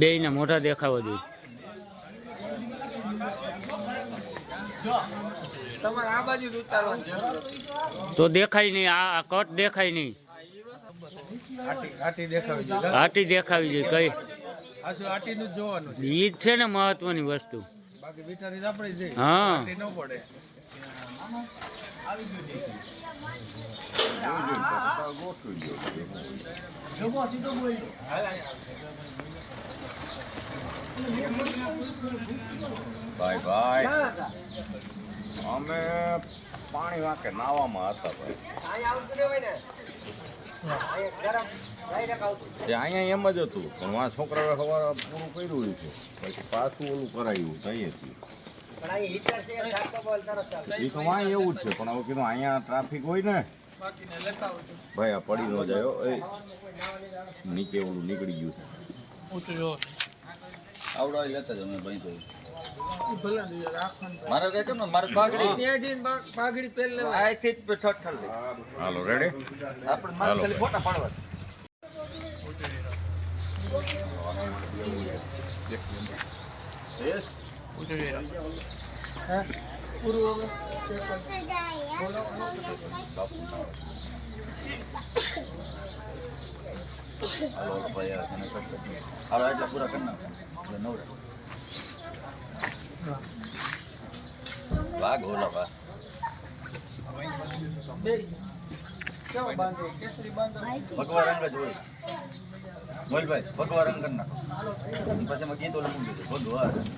બે ના મોઢા દેખાવા જોઈએ. તમારે આ બાજુ ઉતારવાનું તો દેખાય નહીં. આ કટ દેખાય નહીં. આટી દેખાવી જોઈએ. કઈ આટીનું જ જોવાનું છે. ઈ જ છે ને મહત્વની વસ્તુ. બાકી વિટારીસ આપણે જઈ હા આટી ન પડે. ભાઈ ભાઈ અમે પાણી વાંકે નાવામાં હતા ભાઈ. અહીંયા એમ જ હતું પણ આ છોકરાએ સવારે પૂરું કર્યું છે પછી પાછું ઓલું કરાયું જઈએ છીએ. એ તો વાંય એવું જ છે પણ હવે કીધું અહીંયા ટ્રાફિક હોય ને ભાઈ આ પડી ન જાય. નીચે ઓલું નીકળી ગયું છે. આવડા લેતા જ અમે ભાઈ તો મારે કહે છે ને મારે પાઘડી પહેરી આથી જ ઠઠ લે. હાલો રેડી આપણે મારે ખાલી ફોટા પાડવા. યસ પૂરું હાલો ભાઈ હાલો એટલા પૂરા કરી નાખો નવરા વાઘ ઓલા વાઘ ભગવા રંગ જ હોય. મોલભાઈ ભગવા રંગ કરી નાખો પછી એમાં ગીતો લખી દીધું ભગવા રંગ.